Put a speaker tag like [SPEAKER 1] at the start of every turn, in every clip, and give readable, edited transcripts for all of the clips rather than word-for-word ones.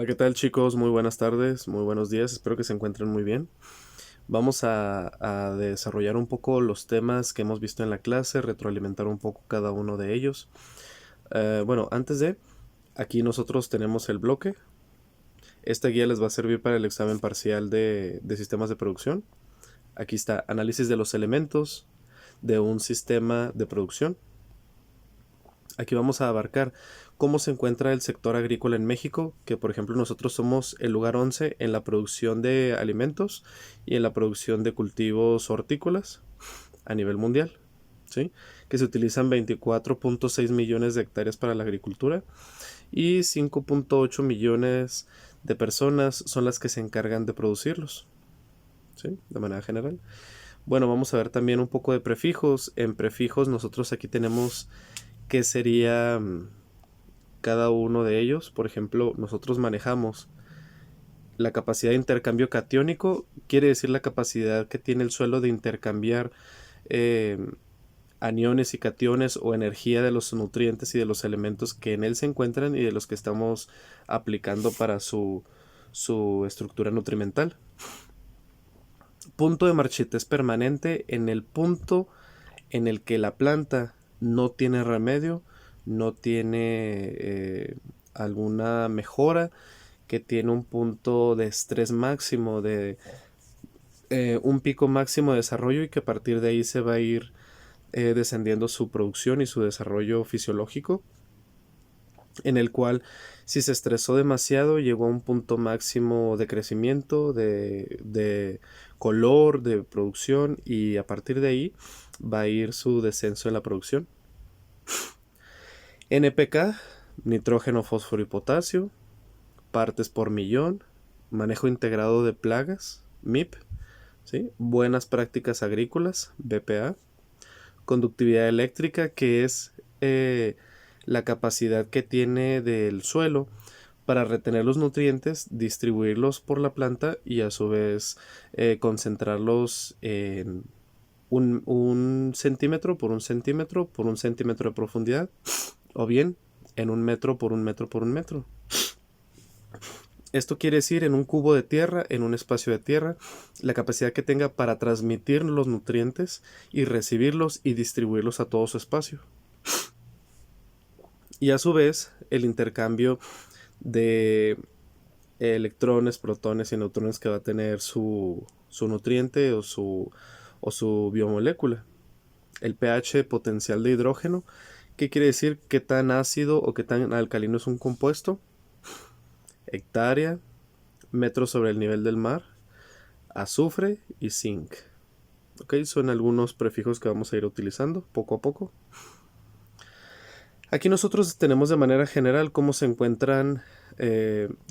[SPEAKER 1] Hola, ¿qué tal chicos? Muy buenas tardes, muy buenos días, espero que se encuentren muy bien. Vamos a desarrollar un poco los temas que hemos visto en la clase, retroalimentar un poco cada uno de ellos. Bueno, aquí nosotros tenemos el bloque. Esta guía les va a servir para el examen parcial de sistemas de producción. Aquí está análisis de los elementos de un sistema de producción. Aquí vamos a abarcar cómo se encuentra el sector agrícola en México, que por ejemplo nosotros somos el lugar 11 en la producción de alimentos y en la producción de cultivos hortícolas a nivel mundial, ¿sí? Que se utilizan 24.6 millones de hectáreas para la agricultura y 5.8 millones de personas son las que se encargan de producirlos, ¿sí? De manera general. Bueno, vamos a ver también un poco de prefijos. En prefijos nosotros aquí tenemos qué sería cada uno de ellos. Por ejemplo, nosotros manejamos la capacidad de intercambio catiónico, quiere decir la capacidad que tiene el suelo de intercambiar eh, aniones y cationes o energía de los nutrientes y de los elementos que en él se encuentran y de los que estamos aplicando para su estructura nutrimental. Punto de marchitez permanente en el punto en el que la planta no tiene remedio, no tiene alguna mejora, que tiene un punto de estrés máximo, de un pico máximo de desarrollo y que a partir de ahí se va a ir descendiendo su producción y su desarrollo fisiológico, en el cual si se estresó demasiado llegó a un punto máximo de crecimiento, de color, de producción y a partir de ahí va a ir su descenso en la producción. NPK, nitrógeno, fósforo y potasio, partes por millón, manejo integrado de plagas, MIP, ¿sí? Buenas prácticas agrícolas, BPA, conductividad eléctrica, que es la capacidad que tiene del suelo para retener los nutrientes, distribuirlos por la planta y a su vez concentrarlos en un centímetro por un centímetro por un centímetro de profundidad o bien en un metro por un metro por un metro. Esto quiere decir en un cubo de tierra, en un espacio de tierra, la capacidad que tenga para transmitir los nutrientes y recibirlos y distribuirlos a todo su espacio. Y a su vez, el intercambio de electrones, protones y neutrones que va a tener su nutriente o su biomolécula. El pH potencial de hidrógeno, ¿qué quiere decir? ¿Qué tan ácido o qué tan alcalino es un compuesto? Hectárea, metros sobre el nivel del mar, azufre y zinc. Ok, son algunos prefijos que vamos a ir utilizando poco a poco. Aquí nosotros tenemos de manera general cómo se encuentran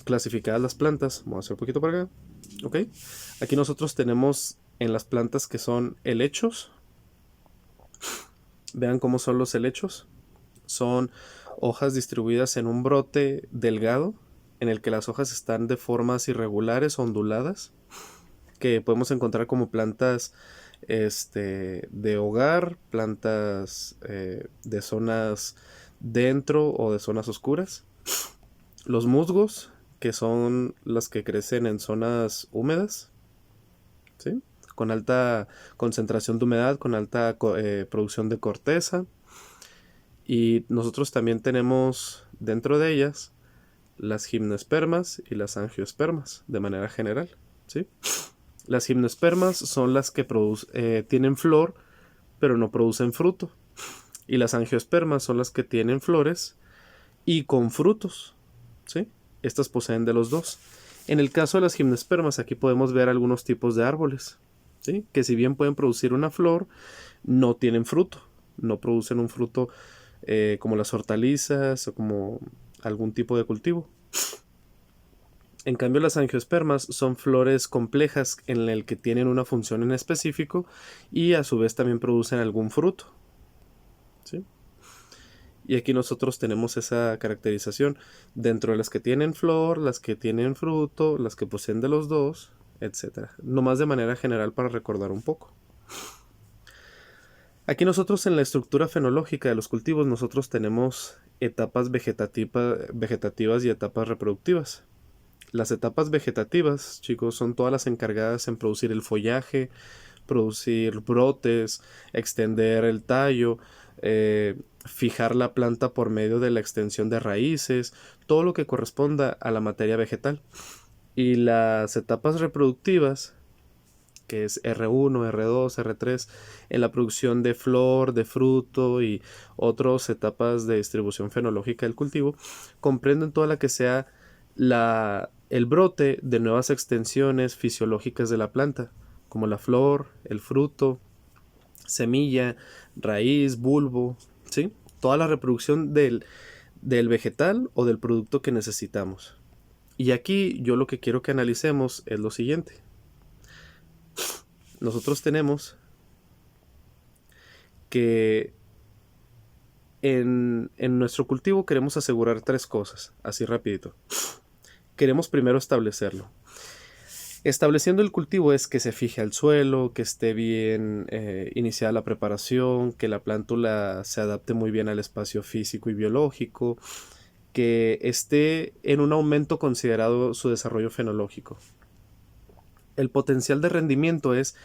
[SPEAKER 1] clasificadas las plantas. Vamos a hacer un poquito para acá. Ok, aquí nosotros tenemos en las plantas que son helechos. Vean cómo son los helechos. Son hojas distribuidas en un brote delgado en el que las hojas están de formas irregulares, onduladas, que podemos encontrar como plantas de hogar, plantas de zonas dentro o de zonas oscuras. Los musgos, que son las que crecen en zonas húmedas, ¿sí? Con alta concentración de humedad, con alta producción de corteza. Y nosotros también tenemos dentro de ellas las gimnospermas y las angiospermas de manera general, ¿sí? Las gimnospermas son las que tienen flor pero no producen fruto. Y las angiospermas son las que tienen flores y con frutos, ¿sí? Estas poseen de los dos. En el caso de las gimnospermas, aquí podemos ver algunos tipos de árboles, ¿sí? Que si bien pueden producir una flor, no tienen fruto. No producen un fruto como las hortalizas o como algún tipo de cultivo. En cambio, las angiospermas son flores complejas en el que tienen una función en específico y a su vez también producen algún fruto, ¿sí? Y aquí nosotros tenemos esa caracterización dentro de las que tienen flor, las que tienen fruto, las que poseen de los dos, etcétera. Nomás de manera general para recordar un poco. Aquí nosotros en la estructura fenológica de los cultivos nosotros tenemos etapas vegetativas y etapas reproductivas. Las etapas vegetativas, chicos, son todas las encargadas en producir el follaje, producir brotes, extender el tallo, fijar la planta por medio de la extensión de raíces, todo lo que corresponda a la materia vegetal. Y las etapas reproductivas, que es R1, R2, R3, en la producción de flor, de fruto y otras etapas de distribución fenológica del cultivo, comprenden toda la que sea el brote de nuevas extensiones fisiológicas de la planta, como la flor, el fruto, semilla, raíz, bulbo, ¿sí? Toda la reproducción del vegetal o del producto que necesitamos. Y aquí yo lo que quiero que analicemos es lo siguiente. Nosotros tenemos que en nuestro cultivo queremos asegurar 3 cosas, así rapidito. Queremos primero establecerlo. Estableciendo el cultivo es que se fije al suelo, que esté bien iniciada la preparación, que la plántula se adapte muy bien al espacio físico y biológico, que esté en un aumento considerado su desarrollo fenológico. El potencial de rendimiento es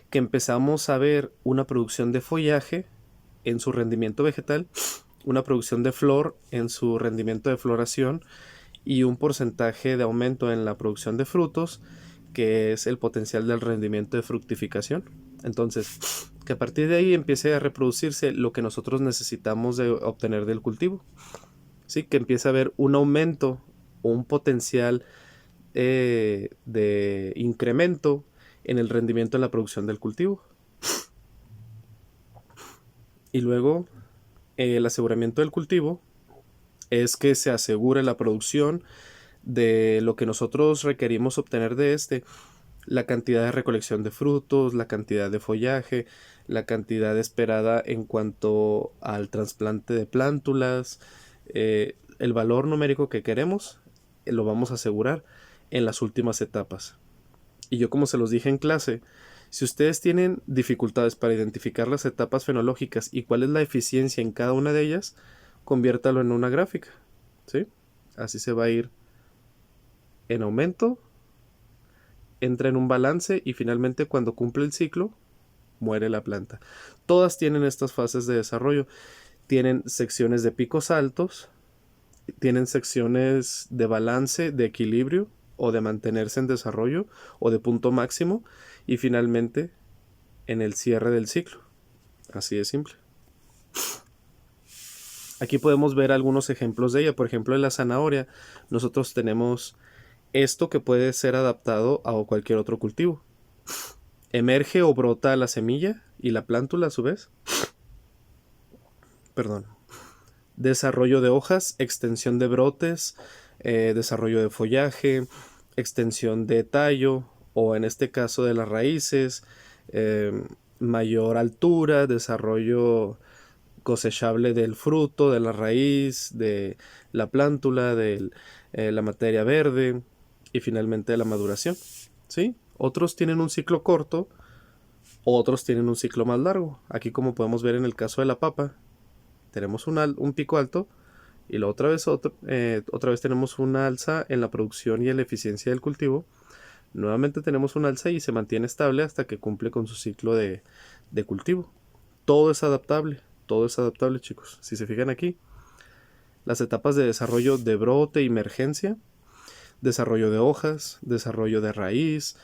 [SPEAKER 1] que empezamos a ver una producción de follaje en su rendimiento vegetal, una producción de flor en su rendimiento de floración y un porcentaje de aumento en la producción de frutos, que es el potencial del rendimiento de fructificación. Entonces, que a partir de ahí empiece a reproducirse lo que nosotros necesitamos de obtener del cultivo. ¿Sí? Que empiece a haber un aumento o un potencial de incremento en el rendimiento en la producción del cultivo. Y luego, el aseguramiento del cultivo es que se asegure la producción de lo que nosotros requerimos obtener de la cantidad de recolección de frutos, la cantidad de follaje, la cantidad esperada en cuanto al trasplante de plántulas, el valor numérico que queremos, lo vamos a asegurar en las últimas etapas. Y yo, como se los dije en clase, si ustedes tienen dificultades para identificar las etapas fenológicas y cuál es la eficiencia en cada una de ellas, conviértalo en una gráfica, ¿sí? Así se va a ir en aumento, entra en un balance y finalmente cuando cumple el ciclo, muere la planta. Todas tienen estas fases de desarrollo. Tienen secciones de picos altos, tienen secciones de balance, de equilibrio o de mantenerse en desarrollo o de punto máximo y finalmente en el cierre del ciclo. Así de simple. Aquí podemos ver algunos ejemplos de ella. Por ejemplo, en la zanahoria nosotros tenemos esto que puede ser adaptado a cualquier otro cultivo. Emerge o brota la semilla y la plántula a su vez. Perdón. Desarrollo de hojas, extensión de brotes, desarrollo de follaje, extensión de tallo o en este caso de las raíces, mayor altura, desarrollo cosechable del fruto, de la raíz, de la plántula, de la materia verde y finalmente la maduración. ¿Sí? Otros tienen un ciclo corto, otros tienen un ciclo más largo. Aquí, como podemos ver en el caso de la papa, tenemos un pico alto y la otra vez tenemos una alza en la producción y en la eficiencia del cultivo. Nuevamente tenemos un alza y se mantiene estable hasta que cumple con su ciclo de cultivo. Todo es adaptable, chicos. Si se fijan aquí, las etapas de desarrollo de brote, emergencia, desarrollo de hojas, desarrollo de raíz,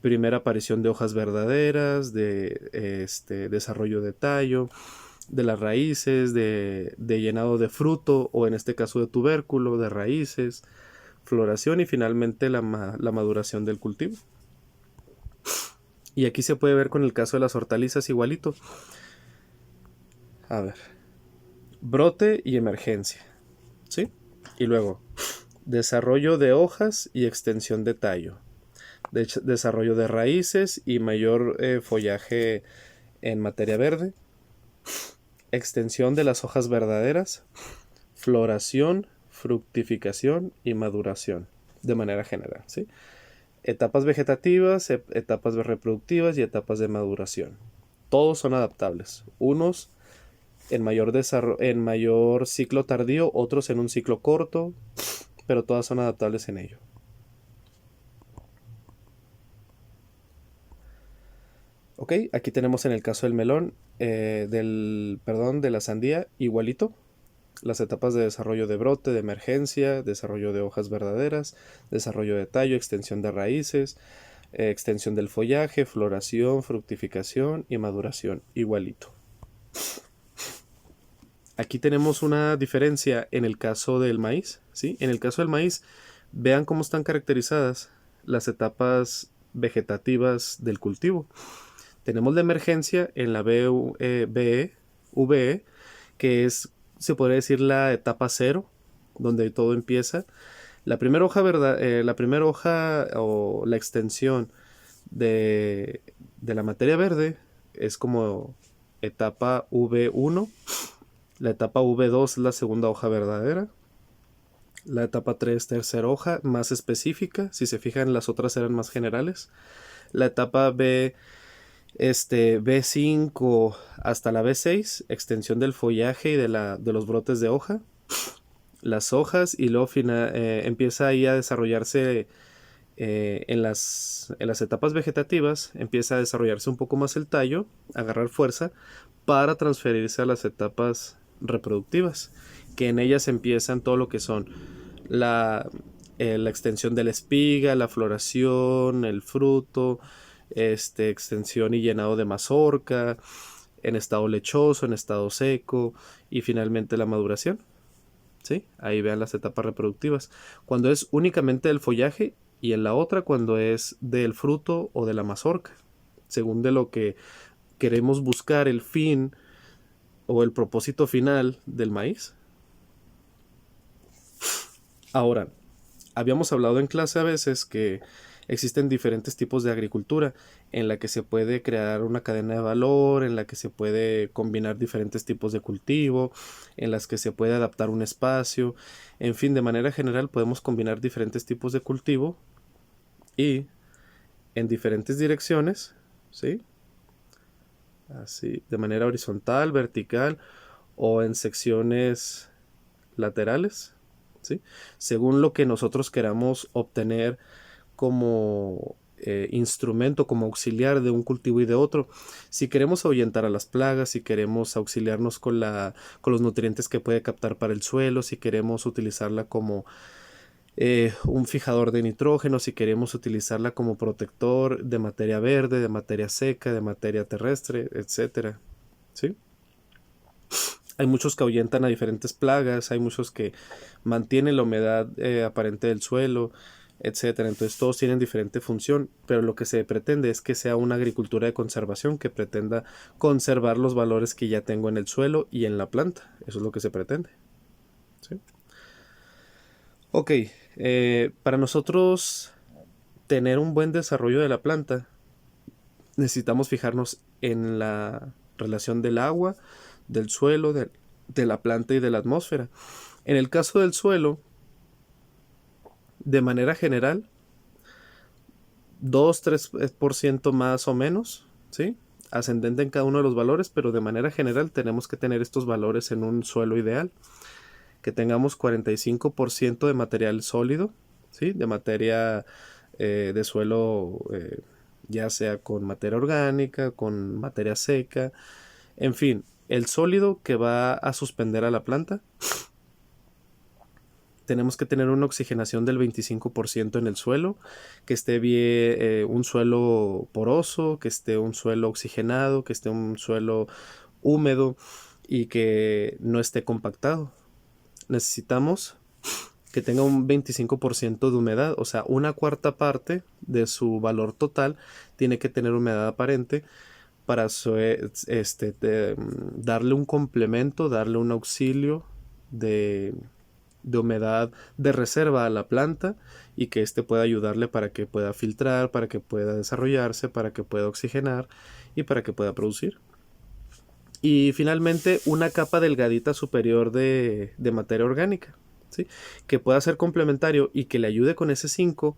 [SPEAKER 1] primera aparición de hojas verdaderas, de desarrollo de tallo, de las raíces, de llenado de fruto o en este caso de tubérculo, de raíces, floración y finalmente la maduración del cultivo. Y aquí se puede ver con el caso de las hortalizas igualito. A ver, brote y emergencia, ¿sí? Y luego, desarrollo de hojas y extensión de tallo, desarrollo de raíces y mayor follaje en materia verde, extensión de las hojas verdaderas, floración, fructificación y maduración, de manera general, ¿sí? Etapas vegetativas, etapas reproductivas y etapas de maduración. Todos son adaptables. Unos en mayor ciclo tardío, otros en un ciclo corto, pero todas son adaptables en ello. Ok, aquí tenemos en el caso del melón, de la sandía, igualito. Las etapas de desarrollo de brote, de emergencia, desarrollo de hojas verdaderas, desarrollo de tallo, extensión de raíces, extensión del follaje, floración, fructificación y maduración, igualito. Aquí tenemos una diferencia en el caso del maíz, ¿sí? En el caso del maíz, vean cómo están caracterizadas las etapas vegetativas del cultivo. Tenemos la emergencia en la VE, que es, se podría decir, la etapa cero, donde todo empieza. La primera hoja o la extensión de la materia verde es como etapa V1. La etapa V2 es la segunda hoja verdadera. La etapa 3, tercera hoja, más específica. Si se fijan, las otras eran más generales. La etapa B5 hasta la B6, extensión del follaje y de los brotes de hoja. Las hojas y luego empieza ahí a desarrollarse en las etapas vegetativas, empieza a desarrollarse un poco más el tallo, agarrar fuerza para transferirse a las etapas reproductivas, que en ellas empiezan todo lo que son la, la extensión de la espiga, la floración, el fruto, extensión y llenado de mazorca, en estado lechoso, en estado seco y finalmente la maduración. ¿Sí? Ahí vean las etapas reproductivas. Cuando es únicamente del follaje y en la otra cuando es del fruto o de la mazorca, según de lo que queremos buscar el fin o el propósito final del maíz. Ahora, habíamos hablado en clase a veces que existen diferentes tipos de agricultura en la que se puede crear una cadena de valor, en la que se puede combinar diferentes tipos de cultivo, en las que se puede adaptar un espacio, en fin, de manera general podemos combinar diferentes tipos de cultivo y en diferentes direcciones, ¿sí? Así, de manera horizontal, vertical o en secciones laterales, ¿sí? Según lo que nosotros queramos obtener como instrumento, como auxiliar de un cultivo y de otro. Si queremos ahuyentar a las plagas, si queremos auxiliarnos con los nutrientes que puede captar para el suelo, si queremos utilizarla como un fijador de nitrógeno, si queremos utilizarla como protector de materia verde, de materia seca, de materia terrestre, etcétera, ¿sí? Hay muchos que ahuyentan a diferentes plagas, hay muchos que mantienen la humedad aparente del suelo, etcétera. Entonces todos tienen diferente función, pero lo que se pretende es que sea una agricultura de conservación que pretenda conservar los valores que ya tengo en el suelo y en la planta. Eso es lo que se pretende. ¿Sí? Ok, para nosotros tener un buen desarrollo de la planta, necesitamos fijarnos en la relación del agua, del suelo, de la planta y de la atmósfera. En el caso del suelo, de manera general, 2-3% más o menos, ¿sí? Ascendente en cada uno de los valores, pero de manera general tenemos que tener estos valores en un suelo ideal. Que tengamos 45% de material sólido, ¿sí? De materia de suelo, ya sea con materia orgánica, con materia seca, en fin, el sólido que va a suspender a la planta. Tenemos que tener una oxigenación del 25% en el suelo, que esté bien un suelo poroso, que esté un suelo oxigenado, que esté un suelo húmedo y que no esté compactado. Necesitamos que tenga un 25% de humedad, o sea, una cuarta parte de su valor total tiene que tener humedad aparente para darle un complemento, darle un auxilio de, de humedad de reserva a la planta y que éste pueda ayudarle para que pueda filtrar, para que pueda desarrollarse, para que pueda oxigenar y para que pueda producir. Y finalmente una capa delgadita superior de materia orgánica, ¿sí? Que pueda ser complementario y que le ayude con ese 5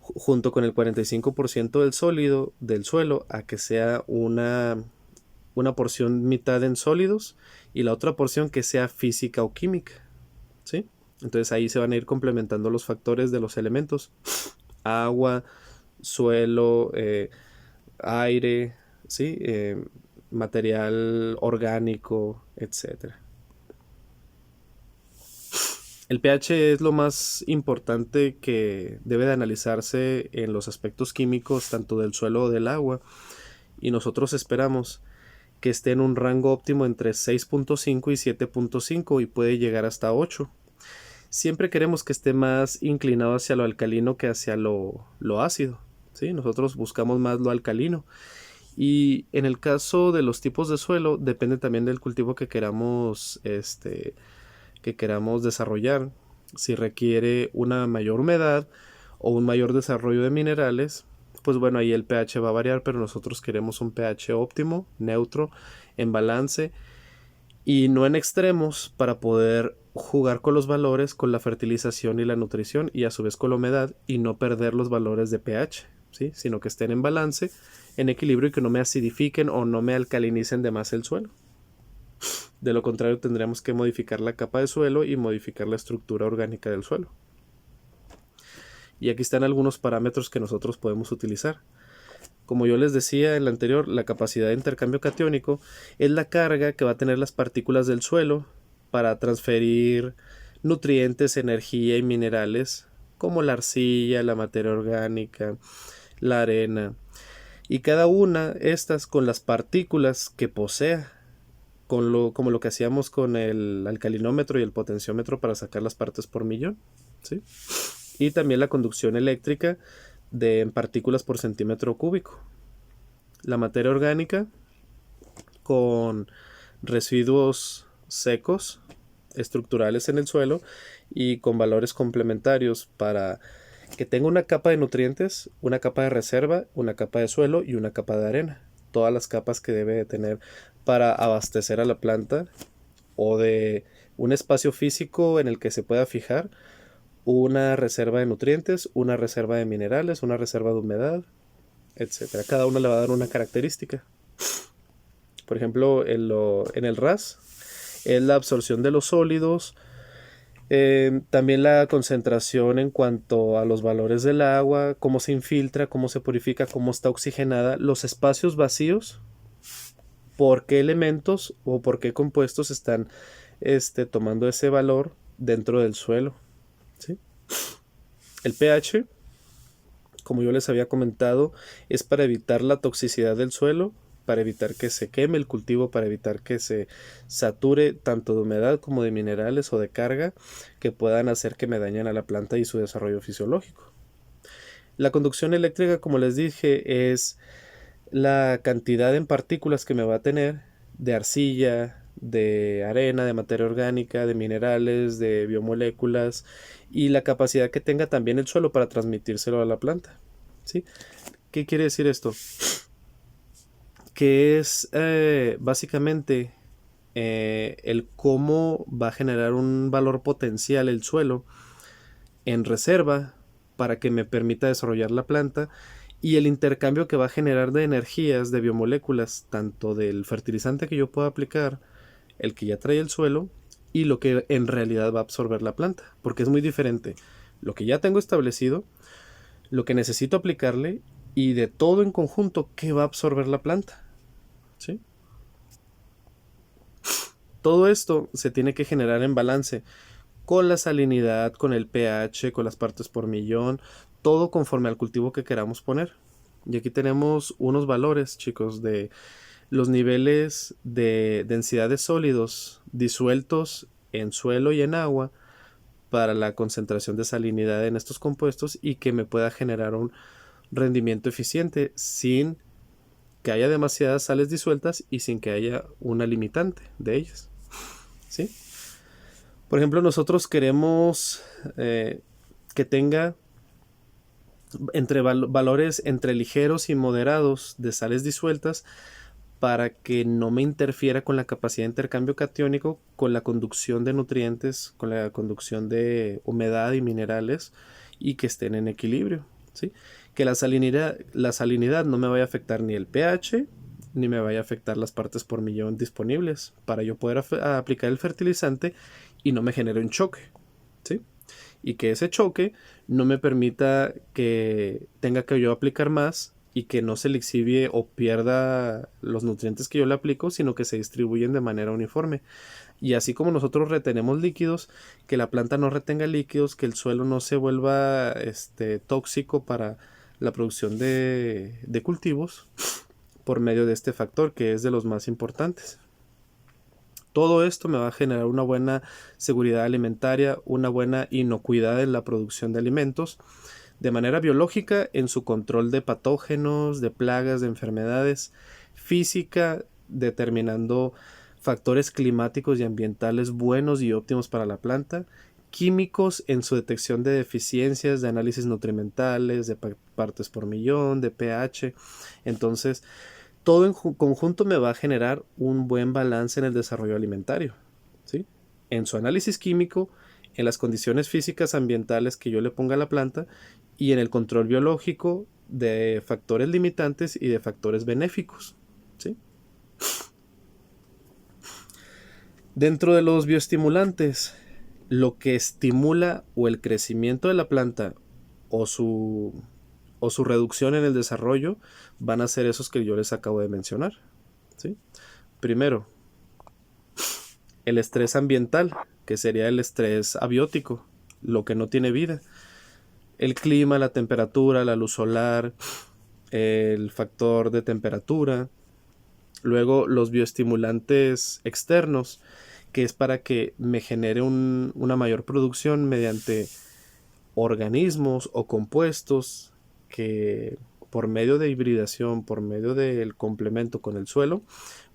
[SPEAKER 1] junto con el 45% del sólido del suelo a que sea una porción mitad en sólidos y la otra porción que sea física o química, ¿sí? Entonces ahí se van a ir complementando los factores de los elementos: agua, suelo, aire, ¿sí? Material orgánico, etcétera. El pH es lo más importante que debe de analizarse en los aspectos químicos tanto del suelo o del agua, y nosotros esperamos que esté en un rango óptimo entre 6.5 y 7.5 y puede llegar hasta 8. Siempre queremos que esté más inclinado hacia lo alcalino que hacia lo ácido, ¿sí? Nosotros buscamos más lo alcalino. Y en el caso de los tipos de suelo, depende también del cultivo que queramos desarrollar. Si requiere una mayor humedad o un mayor desarrollo de minerales, pues bueno, ahí el pH va a variar, pero nosotros queremos un pH óptimo, neutro, en balance y no en extremos, para poder jugar con los valores, con la fertilización y la nutrición, y a su vez con la humedad, y no perder los valores de pH, ¿sí? Sino que estén en balance, en equilibrio, y que no me acidifiquen o no me alcalinicen de más el suelo. De lo contrario, tendríamos que modificar la capa de suelo y modificar la estructura orgánica del suelo. Y aquí están algunos parámetros que nosotros podemos utilizar. Como yo les decía en la anterior, la capacidad de intercambio catiónico es la carga que va a tener las partículas del suelo para transferir nutrientes, energía y minerales como la arcilla, la materia orgánica, la arena, y cada una estas con las partículas que posea, como lo que hacíamos con el alcalinómetro y el potenciómetro para sacar las partes por millón, ¿sí? Y también la conducción eléctrica de partículas por centímetro cúbico. La materia orgánica con residuos secos estructurales en el suelo y con valores complementarios para que tenga una capa de nutrientes, una capa de reserva, una capa de suelo y una capa de arena. Todas las capas que debe de tener para abastecer a la planta, o de un espacio físico en el que se pueda fijar una reserva de nutrientes, una reserva de minerales, una reserva de humedad, etcétera. Cada una le va a dar una característica. Por ejemplo, en el RAS es la absorción de los sólidos, también la concentración en cuanto a los valores del agua, cómo se infiltra, cómo se purifica, cómo está oxigenada, los espacios vacíos, por qué elementos o por qué compuestos están tomando ese valor dentro del suelo, ¿sí? El pH, como yo les había comentado, es para evitar la toxicidad del suelo, para evitar que se queme el cultivo, para evitar que se sature tanto de humedad como de minerales o de carga que puedan hacer que me dañen a la planta y su desarrollo fisiológico. La conducción eléctrica, como les dije, es la cantidad en partículas que me va a tener de arcilla, de arena, de materia orgánica, de minerales, de biomoléculas, y la capacidad que tenga también el suelo para transmitírselo a la planta, ¿sí? ¿Qué quiere decir esto? Que es básicamente el cómo va a generar un valor potencial el suelo en reserva para que me permita desarrollar la planta, y el intercambio que va a generar de energías, de biomoléculas, tanto del fertilizante que yo pueda aplicar, el que ya trae el suelo, y lo que en realidad va a absorber la planta, porque es muy diferente lo que ya tengo establecido, lo que necesito aplicarle, y de todo en conjunto qué va a absorber la planta, ¿sí? Todo esto se tiene que generar en balance con la salinidad, con el pH, con las partes por millón, todo conforme al cultivo que queramos poner. Y aquí tenemos unos valores, chicos, de los niveles de densidad de sólidos disueltos en suelo y en agua para la concentración de salinidad en estos compuestos, y que me pueda generar un rendimiento eficiente sin que haya demasiadas sales disueltas y sin que haya una limitante de ellas, ¿sí? Por ejemplo, nosotros queremos que tenga valores entre ligeros y moderados de sales disueltas, para que no me interfiera con la capacidad de intercambio catiónico, con la conducción de nutrientes, con la conducción de humedad y minerales, y que estén en equilibrio, ¿sí? Que la salinidad no me vaya a afectar ni el pH, ni me vaya a afectar las partes por millón disponibles para yo poder aplicar el fertilizante y no me genere un choque, ¿sí? Y que ese choque no me permita que tenga que yo aplicar más y que no se le exhibie o pierda los nutrientes que yo le aplico, sino que se distribuyen de manera uniforme. Y así como nosotros retenemos líquidos, que la planta no retenga líquidos, que el suelo no se vuelva tóxico para la producción de cultivos por medio de este factor, que es de los más importantes. Todo esto me va a generar una buena seguridad alimentaria, una buena inocuidad en la producción de alimentos, de manera biológica en su control de patógenos, de plagas, de enfermedades, física, determinando factores climáticos y ambientales buenos y óptimos para la planta, químicos en su detección de deficiencias, de análisis nutrimentales, de partes por millón, de pH. Entonces, todo en conjunto me va a generar un buen balance en el desarrollo alimentario, ¿sí? En su análisis químico, en las condiciones físicas ambientales que yo le ponga a la planta y en el control biológico de factores limitantes y de factores benéficos, ¿sí? Dentro de los bioestimulantes, lo que estimula o el crecimiento de la planta o su reducción en el desarrollo van a ser esos que yo les acabo de mencionar, ¿sí? Primero, el estrés ambiental, que sería el estrés abiótico, lo que no tiene vida. El clima, la temperatura, la luz solar, el factor de temperatura. Luego los bioestimulantes externos, que es para que me genere una mayor producción mediante organismos o compuestos que por medio de hibridación, por medio del complemento con el suelo,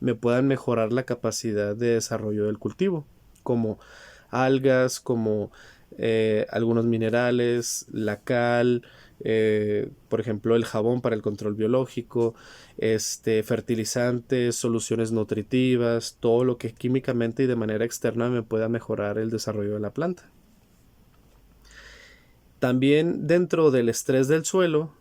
[SPEAKER 1] me puedan mejorar la capacidad de desarrollo del cultivo, como algas, como algunos minerales, la cal, por ejemplo el jabón para el control biológico, fertilizantes, soluciones nutritivas, todo lo que químicamente y de manera externa me pueda mejorar el desarrollo de la planta. También dentro del estrés del suelo,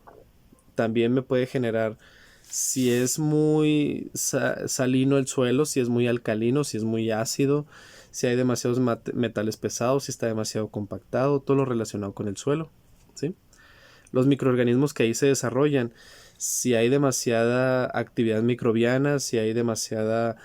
[SPEAKER 1] también me puede generar si es muy salino el suelo, si es muy alcalino, si es muy ácido, si hay demasiados metales pesados, si está demasiado compactado, todo lo relacionado con el suelo, ¿sí? Los microorganismos que ahí se desarrollan, si hay demasiada actividad microbiana, si hay demasiada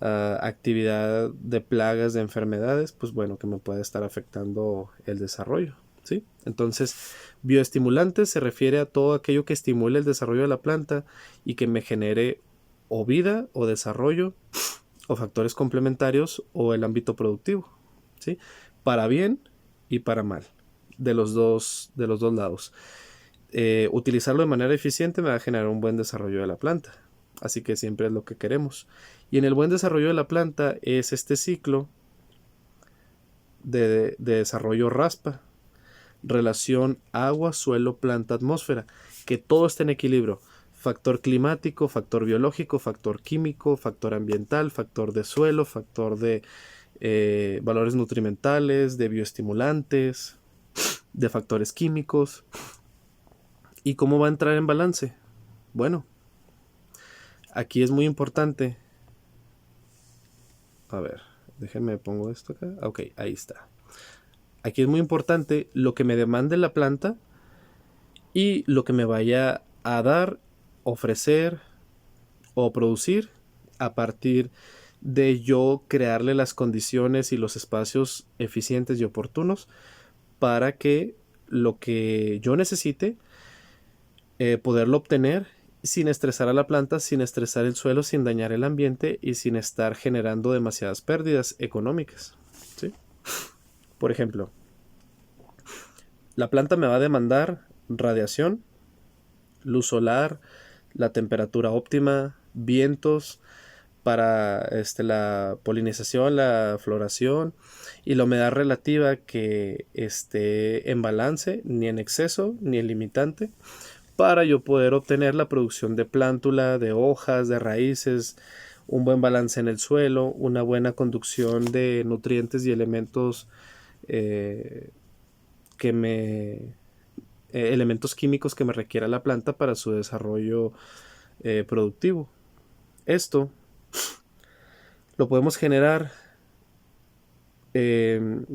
[SPEAKER 1] actividad de plagas, de enfermedades, pues bueno, que me puede estar afectando el desarrollo, ¿sí? Entonces, bioestimulante se refiere a todo aquello que estimule el desarrollo de la planta y que me genere o vida o desarrollo o factores complementarios o el ámbito productivo, ¿sí? Para bien y para mal, de los dos lados. Utilizarlo de manera eficiente me va a generar un buen desarrollo de la planta, así que siempre es lo que queremos. Y en el buen desarrollo de la planta es este ciclo de desarrollo RASPA, relación agua, suelo, planta, atmósfera, que todo esté en equilibrio. Factor climático, factor biológico, factor químico, factor ambiental, factor de suelo, factor de valores nutrimentales, de bioestimulantes, de factores químicos. ¿Y cómo va a entrar en balance? Bueno, aquí es muy importante. A ver, déjenme pongo esto acá. Ok, ahí está. Aquí es muy importante lo que me demande la planta y lo que me vaya a dar, ofrecer o producir a partir de yo crearle las condiciones y los espacios eficientes y oportunos para que lo que yo necesite poderlo obtener sin estresar a la planta, sin estresar el suelo, sin dañar el ambiente y sin estar generando demasiadas pérdidas económicas, ¿sí? Por ejemplo, la planta me va a demandar radiación, luz solar, la temperatura óptima, vientos para la polinización, la floración y la humedad relativa que esté en balance, ni en exceso ni en limitante, para yo poder obtener la producción de plántula, de hojas, de raíces, un buen balance en el suelo, una buena conducción de nutrientes y elementos que me elementos químicos que me requiera la planta para su desarrollo productivo. Esto lo podemos generar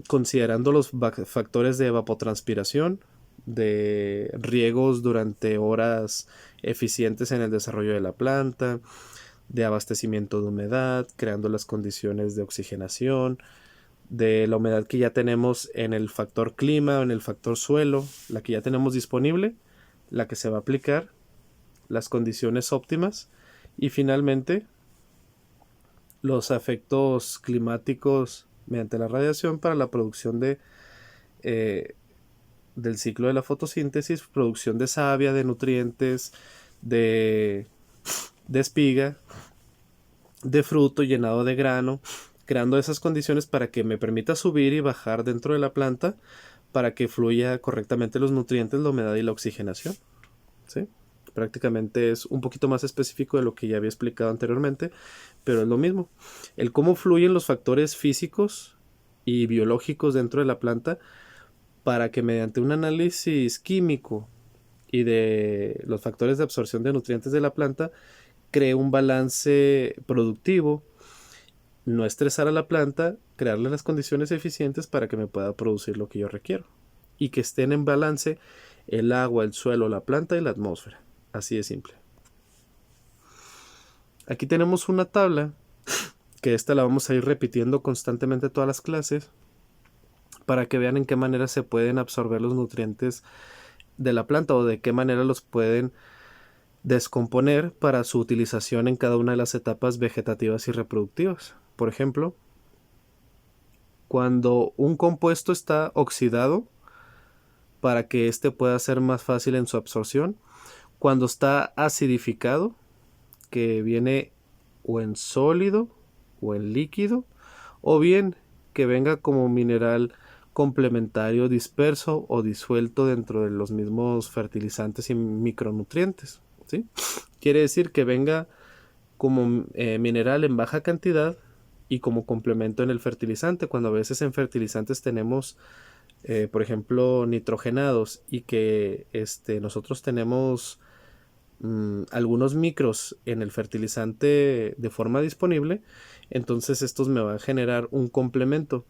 [SPEAKER 1] considerando los factores de evapotranspiración, de riegos durante horas eficientes en el desarrollo de la planta, de abastecimiento de humedad, creando las condiciones de oxigenación, de la humedad que ya tenemos en el factor clima o en el factor suelo, la que ya tenemos disponible, la que se va a aplicar, las condiciones óptimas y finalmente los efectos climáticos mediante la radiación para la producción eh, del ciclo de la fotosíntesis, producción de savia, de nutrientes, de, de espiga, de fruto, llenado de grano, creando esas condiciones para que me permita subir y bajar dentro de la planta para que fluya correctamente los nutrientes, la humedad y la oxigenación. ¿Sí? Prácticamente es un poquito más específico de lo que ya había explicado anteriormente, pero es lo mismo. El cómo fluyen los factores físicos y biológicos dentro de la planta para que mediante un análisis químico y de los factores de absorción de nutrientes de la planta cree un balance productivo, no estresar a la planta, crearle las condiciones eficientes para que me pueda producir lo que yo requiero y que estén en balance el agua, el suelo, la planta y la atmósfera. Así de simple. Aquí tenemos una tabla que esta la vamos a ir repitiendo constantemente todas las clases para que vean en qué manera se pueden absorber los nutrientes de la planta o de qué manera los pueden descomponer para su utilización en cada una de las etapas vegetativas y reproductivas. Por ejemplo, cuando un compuesto está oxidado, para que éste pueda ser más fácil en su absorción, cuando está acidificado, que viene o en sólido o en líquido, o bien que venga como mineral complementario disperso o disuelto dentro de los mismos fertilizantes y micronutrientes. ¿Sí? Quiere decir que venga como mineral en baja cantidad y como complemento en el fertilizante, cuando a veces en fertilizantes tenemos por ejemplo nitrogenados y que nosotros tenemos algunos micros en el fertilizante de forma disponible, entonces estos me van a generar un complemento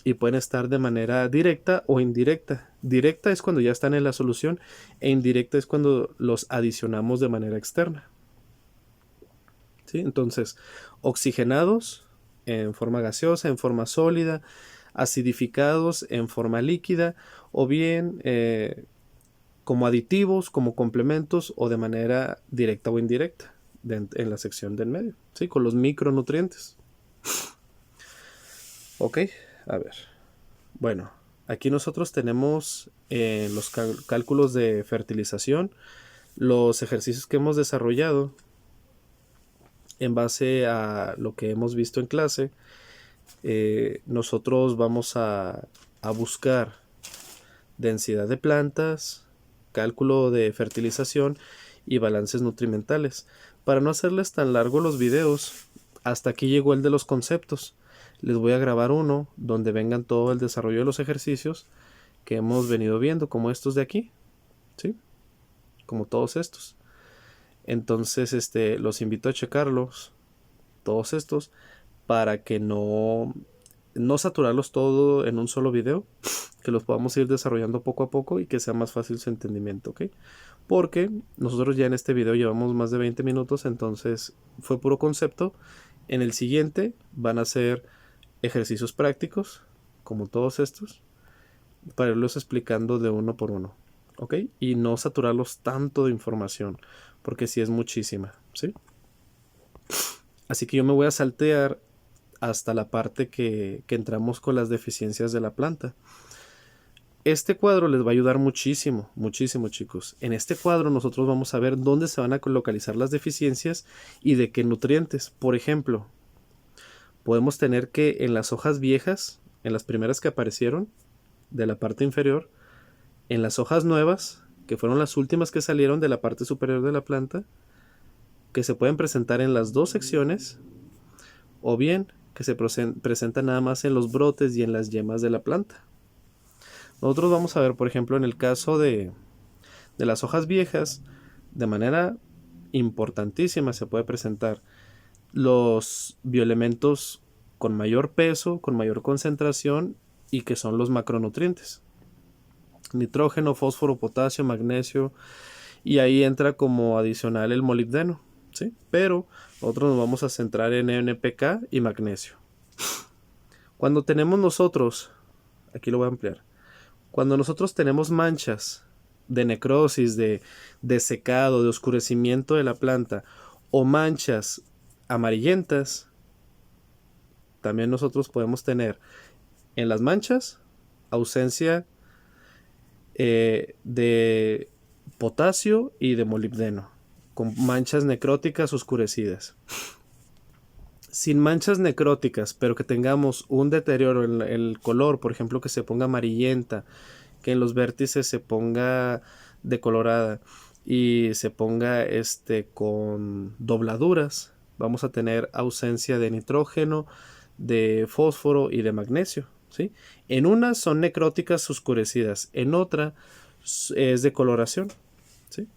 [SPEAKER 1] y pueden estar de manera directa o indirecta. Directa es cuando ya están en la solución e indirecta es cuando los adicionamos de manera externa. ¿Sí? Entonces, oxigenados en forma gaseosa, en forma sólida, acidificados en forma líquida o bien como aditivos, como complementos o de manera directa o indirecta en la sección del medio, ¿sí? Con los micronutrientes. Ok, a ver. Bueno, aquí nosotros tenemos los cálculos de fertilización, los ejercicios que hemos desarrollado en base a lo que hemos visto en clase. Nosotros vamos a buscar densidad de plantas, cálculo de fertilización y balances nutrimentales. Para no hacerles tan largos los videos, hasta aquí llegó el de los conceptos. Les voy a grabar uno donde vengan todo el desarrollo de los ejercicios que hemos venido viendo, como estos de aquí, ¿sí? Como todos estos. Entonces, los invito a checarlos, todos estos, para que no saturarlos todo en un solo video, que los podamos ir desarrollando poco a poco y que sea más fácil su entendimiento, ¿ok? Porque nosotros ya en este video llevamos más de 20 minutos, entonces fue puro concepto. En el siguiente van a ser ejercicios prácticos, como todos estos, para irlos explicando de uno por uno, ¿ok? Y no saturarlos tanto de información, porque sí es muchísima, ¿sí? Así que yo me voy a saltear hasta la parte que entramos con las deficiencias de la planta. Este cuadro les va a ayudar muchísimo, muchísimo, chicos. En este cuadro nosotros vamos a ver dónde se van a localizar las deficiencias y de qué nutrientes. Por ejemplo, podemos tener que en las hojas viejas, en las primeras que aparecieron de la parte inferior, en las hojas nuevas, que fueron las últimas que salieron de la parte superior de la planta, que se pueden presentar en las dos secciones, o bien que se presentan nada más en los brotes y en las yemas de la planta. Nosotros vamos a ver, por ejemplo, en el caso de las hojas viejas, de manera importantísima se puede presentar los bioelementos con mayor peso, con mayor concentración y que son los macronutrientes. nitrógeno, fósforo, potasio, magnesio, y ahí entra como adicional el molibdeno, ¿sí? Pero nosotros nos vamos a centrar en NPK y magnesio. Cuando tenemos nosotros, aquí lo voy a ampliar, cuando nosotros tenemos manchas de necrosis, de secado, de oscurecimiento de la planta, o manchas amarillentas, también nosotros podemos tener en las manchas ausencia de potasio y de molibdeno, con manchas necróticas oscurecidas. Sin manchas necróticas, pero que tengamos un deterioro en el color, por ejemplo, que se ponga amarillenta, que en los vértices se ponga decolorada y se ponga con dobladuras, vamos a tener ausencia de nitrógeno, de fósforo y de magnesio, ¿sí? En una son necróticas oscurecidas, en otra es de coloración, ¿sí?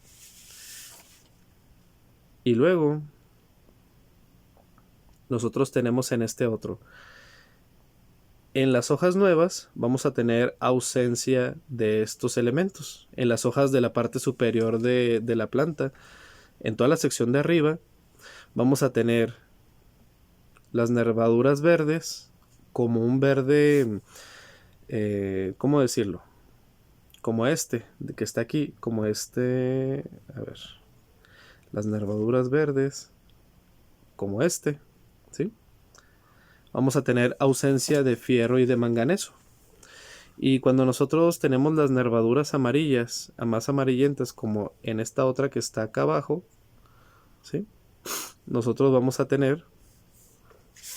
[SPEAKER 1] Y luego nosotros tenemos en este otro. En las hojas nuevas vamos a tener ausencia de estos elementos. En las hojas de la parte superior de la planta, en toda la sección de arriba, vamos a tener las nervaduras verdes como un verde, ¿cómo decirlo? Como de que está aquí, como a ver, las nervaduras verdes, como ¿sí? Vamos a tener ausencia de fierro y de manganeso. Y cuando nosotros tenemos las nervaduras amarillas, más amarillentas, como en esta otra que está acá abajo, ¿sí? Nosotros vamos a tener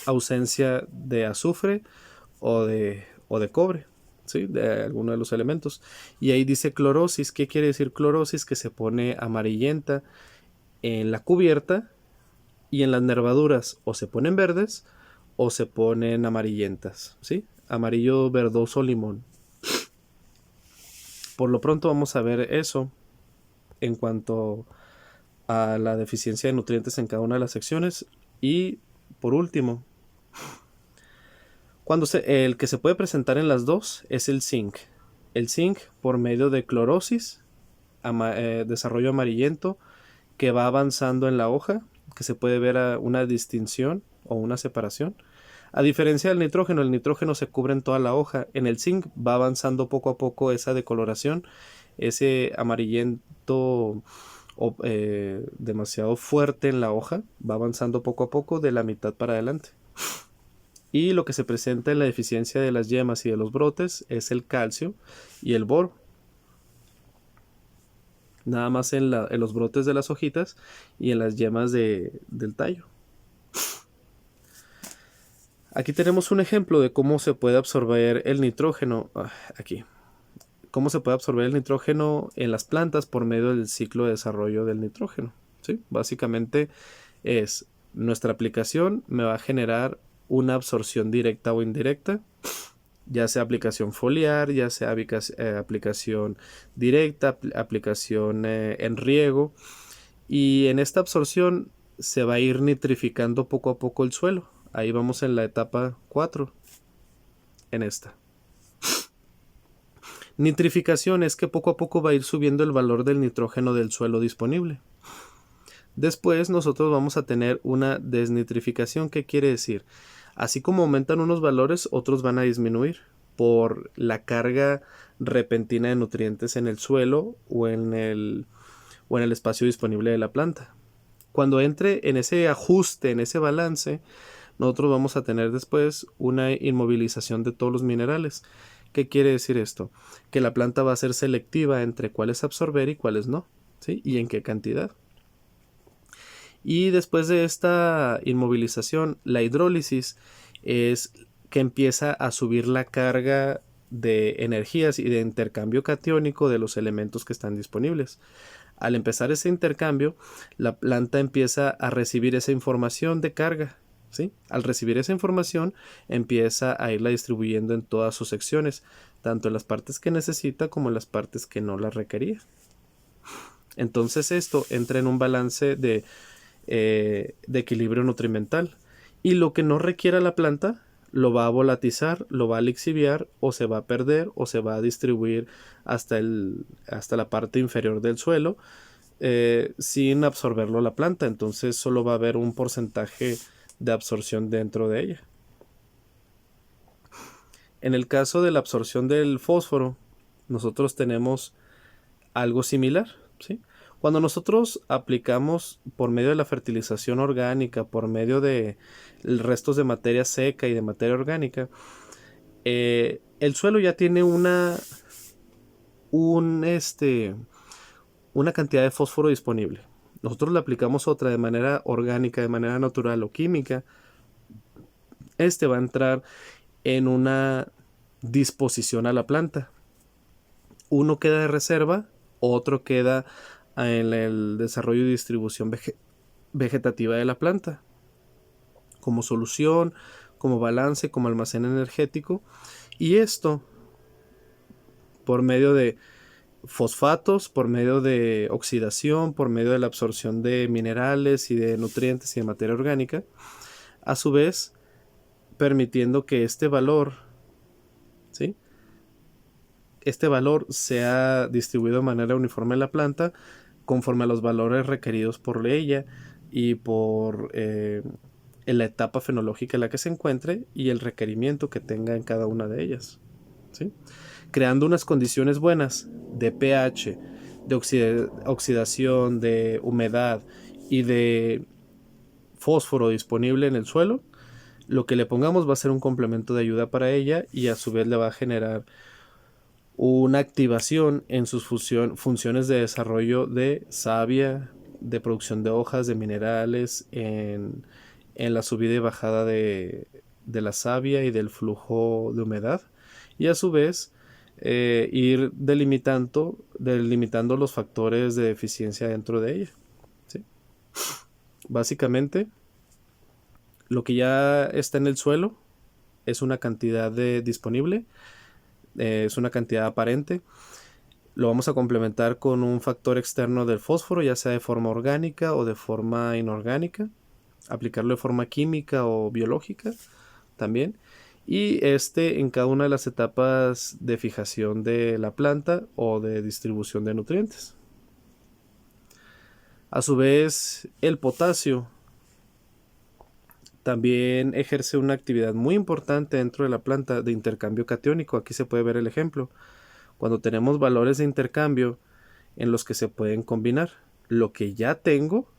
[SPEAKER 1] ausencia de azufre o de cobre, ¿sí? De alguno de los elementos. Y ahí dice clorosis. ¿Qué quiere decir clorosis? Que se pone amarillenta en la cubierta y en las nervaduras o se ponen verdes o se ponen amarillentas, ¿sí? Amarillo verdoso limón. Por lo pronto vamos a ver eso en cuanto a la deficiencia de nutrientes en cada una de las secciones. Y por último, el que se puede presentar en las dos es el zinc. El zinc por medio de clorosis, desarrollo amarillento, que va avanzando en la hoja, que se puede ver una distinción o una separación. A diferencia del nitrógeno, el nitrógeno se cubre en toda la hoja. En el zinc va avanzando poco a poco esa decoloración, ese amarillento demasiado fuerte en la hoja, va avanzando poco a poco de la mitad para adelante. Y lo que se presenta en la deficiencia de las yemas y de los brotes es el calcio y el boro. Nada más en los brotes de las hojitas y en las yemas del tallo. Aquí tenemos un ejemplo de cómo se puede absorber el nitrógeno. Aquí. Cómo se puede absorber el nitrógeno en las plantas por medio del ciclo de desarrollo del nitrógeno, ¿sí? Básicamente es nuestra aplicación me va a generar una absorción directa o indirecta, ya sea aplicación foliar, ya sea aplicación directa, aplicación en riego, y en esta absorción se va a ir nitrificando poco a poco el suelo. Ahí vamos en la etapa 4, en esta. Nitrificación es que poco a poco va a ir subiendo el valor del nitrógeno del suelo disponible. Después nosotros vamos a tener una desnitrificación. ¿Qué quiere decir? Así como aumentan unos valores, otros van a disminuir por la carga repentina de nutrientes en el suelo o en el espacio disponible de la planta. Cuando entre en ese ajuste, en ese balance, nosotros vamos a tener después una inmovilización de todos los minerales. ¿Qué quiere decir esto? Que la planta va a ser selectiva entre cuáles absorber y cuáles no, ¿sí? Y en qué cantidad. Y después de esta inmovilización, la hidrólisis es que empieza a subir la carga de energías y de intercambio catiónico de los elementos que están disponibles. Al empezar ese intercambio, la planta empieza a recibir esa información de carga, ¿sí? Al recibir esa información, empieza a irla distribuyendo en todas sus secciones, tanto en las partes que necesita como en las partes que no la requería. Entonces esto entra en un balance de equilibrio nutrimental. Y lo que no requiera la planta, lo va a volatizar, lo va a lixiviar o se va a perder o se va a distribuir hasta la parte inferior del suelo sin absorberlo la planta. Entonces solo va a haber un porcentaje de absorción dentro de ella. En el caso de la absorción del fósforo, nosotros tenemos algo similar, ¿sí? Cuando nosotros aplicamos por medio de la fertilización orgánica, por medio de restos de materia seca y de materia orgánica, el suelo ya tiene una cantidad de fósforo disponible. Nosotros le aplicamos otra de manera orgánica, de manera natural o química. Este va a entrar en una disposición a la planta. Uno queda de reserva, otro queda en el desarrollo y distribución vegetativa de la planta, como solución, como balance, como almacén energético. Y esto por medio de fosfatos, por medio de oxidación, por medio de la absorción de minerales y de nutrientes y de materia orgánica, a su vez permitiendo que este valor, ¿sí?, este valor sea distribuido de manera uniforme en la planta conforme a los valores requeridos por ella y por en la etapa fenológica en la que se encuentre y el requerimiento que tenga en cada una de ellas, ¿sí?, creando unas condiciones buenas de pH, de oxidación, de humedad y de fósforo disponible en el suelo. Lo que le pongamos va a ser un complemento de ayuda para ella y a su vez le va a generar una activación en sus funciones de desarrollo de savia, de producción de hojas, de minerales, en la subida y bajada de la savia y del flujo de humedad, y a su vez ir delimitando los factores de deficiencia dentro de ella, ¿sí? Básicamente, lo que ya está en el suelo es una cantidad disponible, es una cantidad aparente. Lo vamos a complementar con un factor externo del fósforo, ya sea de forma orgánica o de forma inorgánica. Aplicarlo de forma química o biológica también. Y en cada una de las etapas de fijación de la planta o de distribución de nutrientes. A su vez, el potasio también ejerce una actividad muy importante dentro de la planta de intercambio catiónico. Aquí se puede ver el ejemplo. Cuando tenemos valores de intercambio en los que se pueden combinar lo que ya tengo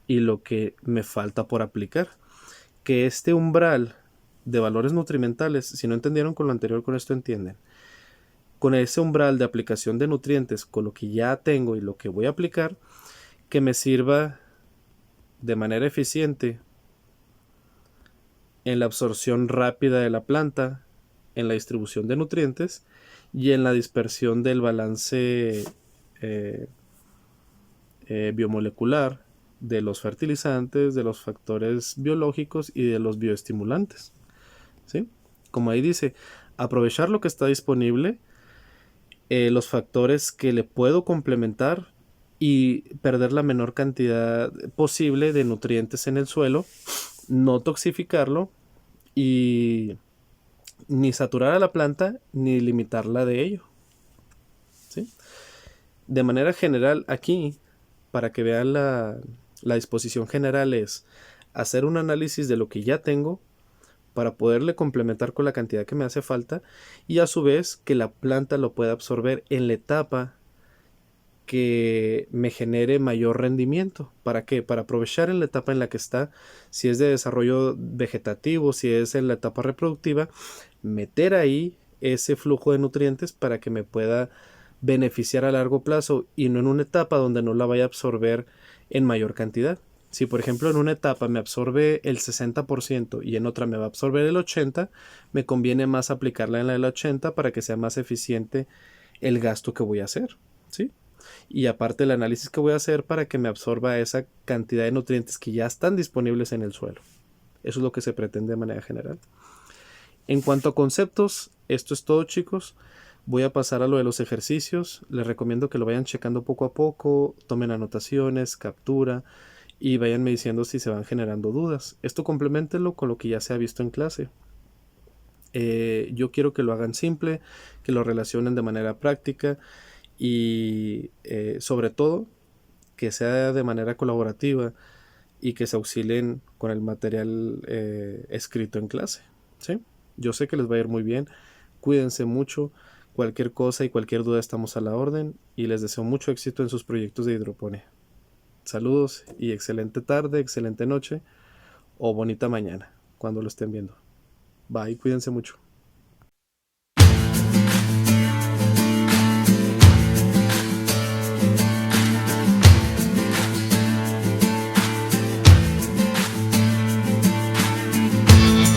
[SPEAKER 1] y lo que me falta por aplicar. Que este umbral de valores nutrimentales, si no entendieron con lo anterior, con esto entienden. Con ese umbral de aplicación de nutrientes, con lo que ya tengo y lo que voy a aplicar, que me sirva de manera eficiente en la absorción rápida de la planta, en la distribución de nutrientes y en la dispersión del balance biomolecular de los fertilizantes, de los factores biológicos y de los bioestimulantes, ¿sí? Como ahí dice, aprovechar lo que está disponible, los factores que le puedo complementar y perder la menor cantidad posible de nutrientes en el suelo, no toxificarlo y ni saturar a la planta ni limitarla de ello, ¿sí? De manera general, aquí, para que vean la disposición general, es hacer un análisis de lo que ya tengo para poderle complementar con la cantidad que me hace falta y a su vez que la planta lo pueda absorber en la etapa que me genere mayor rendimiento. ¿Para qué? Para aprovechar en la etapa en la que está, si es de desarrollo vegetativo, si es en la etapa reproductiva, meter ahí ese flujo de nutrientes para que me pueda beneficiar a largo plazo y no en una etapa donde no la vaya a absorber en mayor cantidad. Si por ejemplo en una etapa me absorbe el 60% y en otra me va a absorber el 80%, me conviene más aplicarla en la del 80% para que sea más eficiente el gasto que voy a hacer, ¿sí? Y aparte el análisis que voy a hacer para que me absorba esa cantidad de nutrientes que ya están disponibles en el suelo. Eso es lo que se pretende de manera general. En cuanto a conceptos, esto es todo, chicos. Voy a pasar a lo de los ejercicios. Les recomiendo que lo vayan checando poco a poco, tomen anotaciones, captura y váyanme diciendo si se van generando dudas. Esto compleméntenlo con lo que ya se ha visto en clase. Yo quiero que lo hagan simple, que lo relacionen de manera práctica y sobre todo que sea de manera colaborativa y que se auxilien con el material escrito en clase. ¿Sí? Yo sé que les va a ir muy bien. Cuídense mucho. Cualquier cosa y cualquier duda estamos a la orden y les deseo mucho éxito en sus proyectos de hidroponía. Saludos y excelente tarde, excelente noche o bonita mañana cuando lo estén viendo. Bye, cuídense mucho.